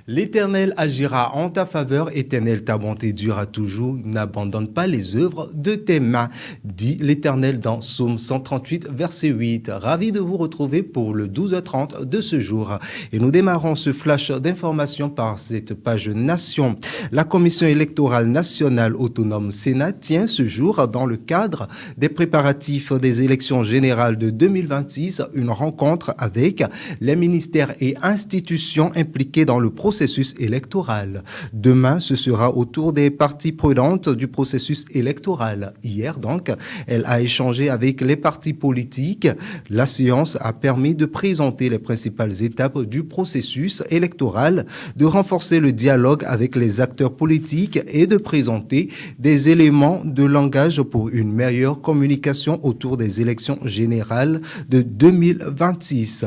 L'Éternel agira en ta faveur, Éternel, ta bonté durera toujours, n'abandonne pas les œuvres de tes mains, dit l'Éternel dans Psaume 138, verset 8. Ravi de vous retrouver pour le 12h30 de ce jour. Et nous démarrons ce flash d'information par cette page Nation. La Commission électorale nationale autonome Sénat tient ce jour, dans le cadre des préparatifs des élections générales de 2026, une rencontre avec les ministères et institutions impliquées dans le processus électoral. Demain, ce sera au tour des parties prenantes du processus électoral. Hier, donc, elle a échangé avec les partis politiques. La séance a permis de présenter les principales étapes du processus électoral, de renforcer le dialogue avec les acteurs politiques et de présenter des éléments de langage pour une meilleure communication autour des élections générales de 2026.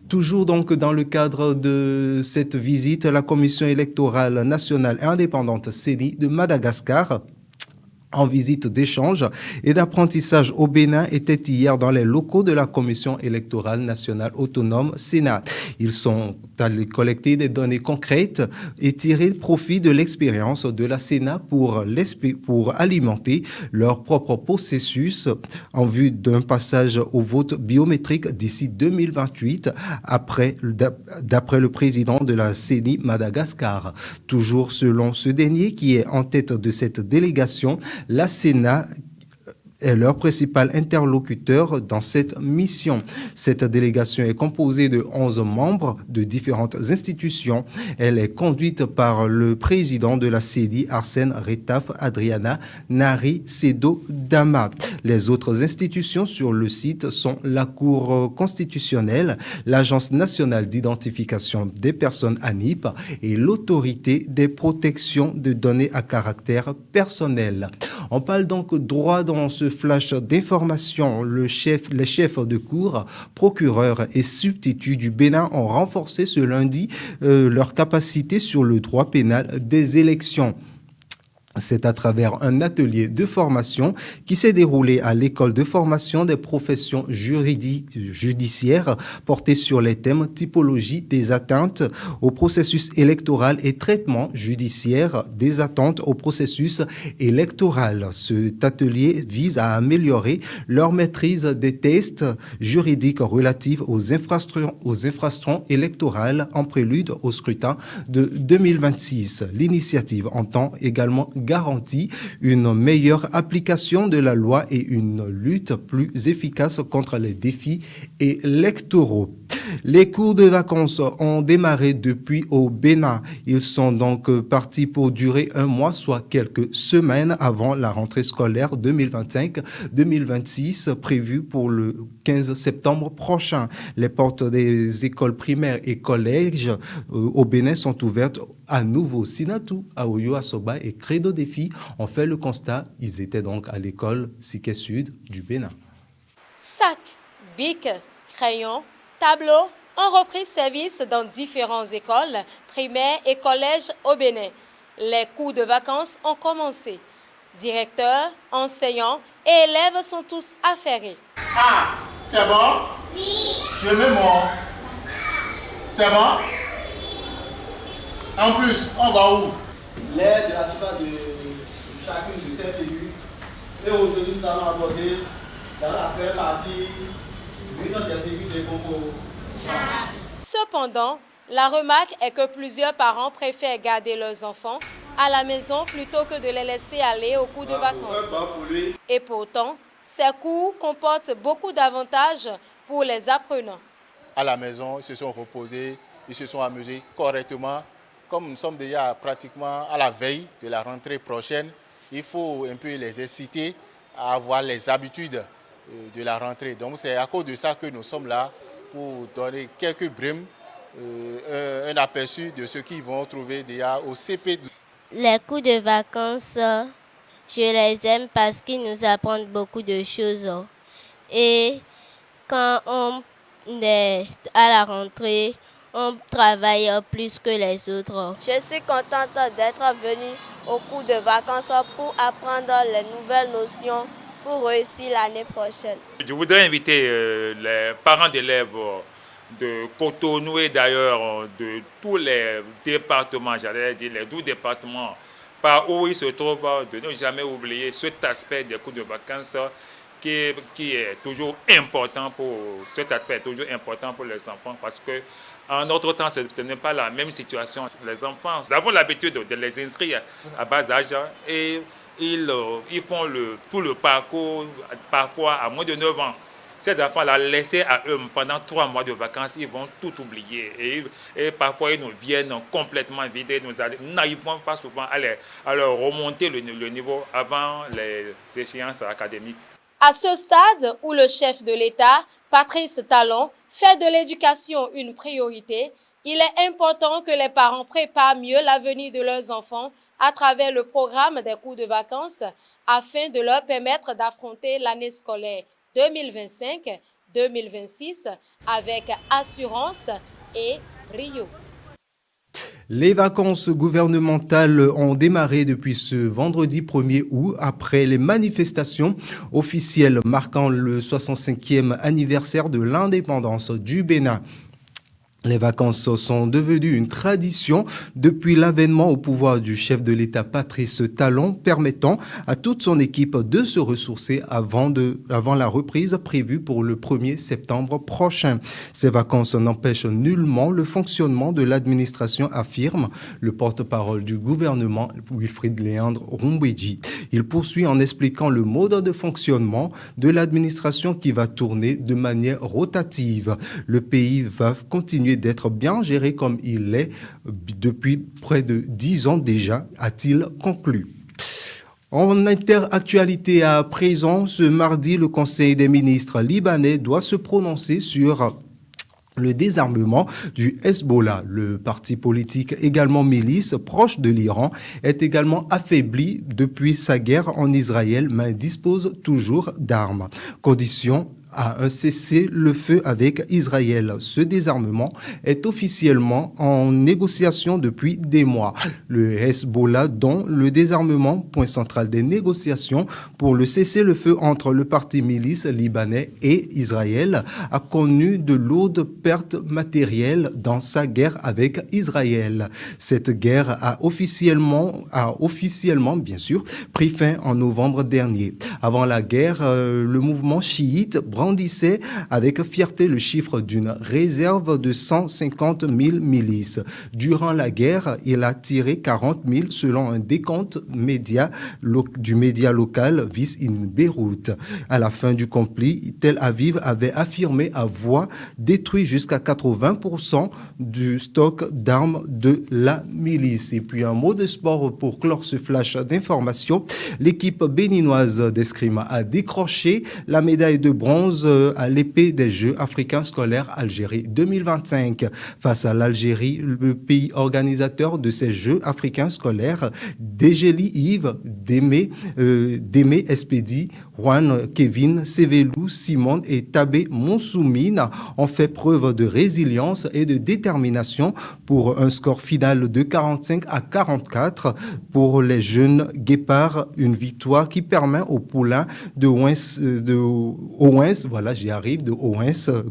Toujours donc dans le cadre de cette visite, la Commission électorale nationale et indépendante CENI de Madagascar, en visite d'échange et d'apprentissage au Bénin, était hier dans les locaux de la Commission électorale nationale autonome Sénat. Ils sont allés collecter des données concrètes et tirer profit de l'expérience de la Sénat pour alimenter leur propre processus en vue d'un passage au vote biométrique d'ici 2028, d'après le président de la CENI Madagascar. Toujours selon ce dernier qui est en tête de cette délégation, la Sénat est leur principal interlocuteur dans cette mission. Cette délégation est composée de 11 membres de différentes institutions. Elle est conduite par le président de la CENI, Arsène Retaf Adriana Nari Sedo Dama. Les autres institutions sur le site sont la Cour constitutionnelle, l'Agence nationale d'identification des personnes ANIP et l'Autorité des protections de données à caractère personnel. On parle donc droit dans ce flash d'information. Les chefs de cour, procureurs et substituts du Bénin ont renforcé ce lundi leur capacité sur le droit pénal des élections. C'est à travers un atelier de formation qui s'est déroulé à l'école de formation des professions judiciaires porté sur les thèmes typologie des atteintes au processus électoral et traitement judiciaire des attentes au processus électoral. Cet atelier vise à améliorer leur maîtrise des tests juridiques relatifs aux infractions électorales en prélude au scrutin de 2026. L'initiative entend également garantit une meilleure application de la loi et une lutte plus efficace contre les défis électoraux. Les cours de vacances ont démarré depuis au Bénin. Ils sont donc partis pour durer un mois, soit quelques semaines avant la rentrée scolaire 2025-2026 prévue pour le 15 septembre prochain. Les portes des écoles primaires et collèges au Bénin sont ouvertes à nouveau. Sinatou, Aoyo, Asoba et Credo Défi ont fait le constat. Ils étaient donc à l'école Siké Sud du Bénin. Sac, bic, crayon, tableaux ont repris service dans différentes écoles, primaires et collèges au Bénin. Les cours de vacances ont commencé. Directeurs, enseignants et élèves sont tous affairés. Ah, c'est bon? Oui. Je mets mon. C'est bon? En plus, on va où? L'aide de la surface de chacune de ces figures. Et aujourd'hui, nous allons aborder dans la première partie une des figures de concours. Cependant, la remarque est que plusieurs parents préfèrent garder leurs enfants à la maison plutôt que de les laisser aller aux cours de vacances. Et pourtant, ces cours comportent beaucoup d'avantages pour les apprenants. À la maison, ils se sont reposés, ils se sont amusés correctement. Comme nous sommes déjà pratiquement à la veille de la rentrée prochaine, il faut un peu les inciter à avoir les habitudes de la rentrée. Donc c'est à cause de ça que nous sommes là pour donner quelques brimes, un aperçu de ce qu'ils vont trouver déjà au CP. Les cours de vacances, je les aime parce qu'ils nous apprennent beaucoup de choses. Et quand on est à la rentrée, on travaille plus que les autres. Je suis contente d'être venue au cours de vacances pour apprendre les nouvelles notions pour réussir l'année prochaine. Je voudrais inviter les parents d'élèves de Cotonou et d'ailleurs de tous les départements, j'allais dire les 12 départements par où ils se trouvent, de ne jamais oublier cet aspect des cours de vacances qui est toujours important cet aspect est toujours important pour les enfants parce que en notre temps, ce n'est pas la même situation. Les enfants, nous avons l'habitude de les inscrire à bas âge et ils font tout le parcours, parfois à moins de 9 ans. Ces enfants-là, laissés à eux pendant 3 mois de vacances, ils vont tout oublier. Et parfois, ils nous viennent complètement vider. Nous n'arrivons pas souvent à leur remonter le niveau avant les échéances académiques. À ce stade où le chef de l'État, Patrice Talon, fait de l'éducation une priorité, il est important que les parents préparent mieux l'avenir de leurs enfants à travers le programme des cours de vacances afin de leur permettre d'affronter l'année scolaire 2025-2026 avec assurance et brio. Les vacances gouvernementales ont démarré depuis ce vendredi 1er août après les manifestations officielles marquant le 65e anniversaire de l'indépendance du Bénin. Les vacances sont devenues une tradition depuis l'avènement au pouvoir du chef de l'État Patrice Talon, permettant à toute son équipe de se ressourcer avant la reprise prévue pour le 1er septembre prochain. Ces vacances n'empêchent nullement le fonctionnement de l'administration, affirme le porte-parole du gouvernement, Wilfrid Léandre Rumbedji. Il poursuit en expliquant le mode de fonctionnement de l'administration qui va tourner de manière rotative. Le pays va continuer d'être bien géré comme il l'est depuis près de 10 ans déjà, a-t-il conclu. En interactualité à présent, ce mardi, le Conseil des ministres libanais doit se prononcer sur le désarmement du Hezbollah. Le parti politique, également milice, proche de l'Iran, est également affaibli depuis sa guerre en Israël, mais dispose toujours d'armes. Condition à un cessez-le-feu avec Israël. Ce désarmement est officiellement en négociation depuis des mois. Le Hezbollah, dont le désarmement, point central des négociations pour le cessez-le-feu entre le parti milice libanais et Israël, a connu de lourdes pertes matérielles dans sa guerre avec Israël. Cette guerre a officiellement bien sûr, pris fin en novembre dernier. Avant la guerre, le mouvement chiite brandissait avec fierté le chiffre d'une réserve de 150 000 milices. Durant la guerre, il a tiré 40 000 selon un décompte du média local Vis in Beyrouth. À la fin du conflit, Tel Aviv avait affirmé avoir détruit jusqu'à 80% du stock d'armes de la milice. Et puis un mot de sport pour clore ce flash d'information. L'équipe béninoise d'escrime a décroché la médaille de bronze à l'épée des Jeux africains scolaires Algérie 2025. Face à l'Algérie, le pays organisateur de ces Jeux africains scolaires, Djeli Yves, Démé Espedi, Juan Kevin, Sevelou, Simone et Tabé Monsoumine ont fait preuve de résilience et de détermination pour un score final de 45-44 pour les jeunes guépards. Une victoire qui permet aux poulains de Owens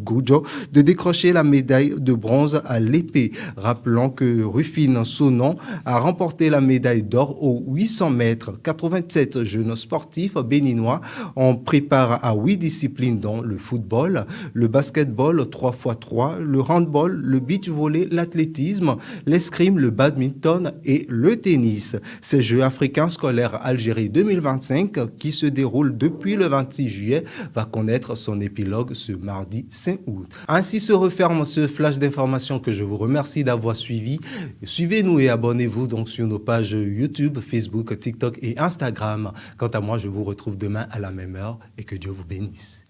Goujo de décrocher la médaille de bronze à l'épée. Rappelons que Rufine Sonon a remporté la médaille d'or aux 800 mètres. 87 jeunes sportifs béninois ont préparé à 8 disciplines dont le football, le basketball 3x3, le handball, le beach volley, l'athlétisme, l'escrime, le badminton et le tennis. Ces Jeux africains scolaires Algérie 2025 qui se déroulent depuis le 26 juillet va connaître son épilogue ce mardi 5 août. Ainsi se referme ce flash d'information que je vous remercie d'avoir suivi. Suivez-nous et abonnez-vous donc sur nos pages YouTube, Facebook, TikTok et Instagram. Quant à moi, je vous retrouve demain à la même heure et que Dieu vous bénisse.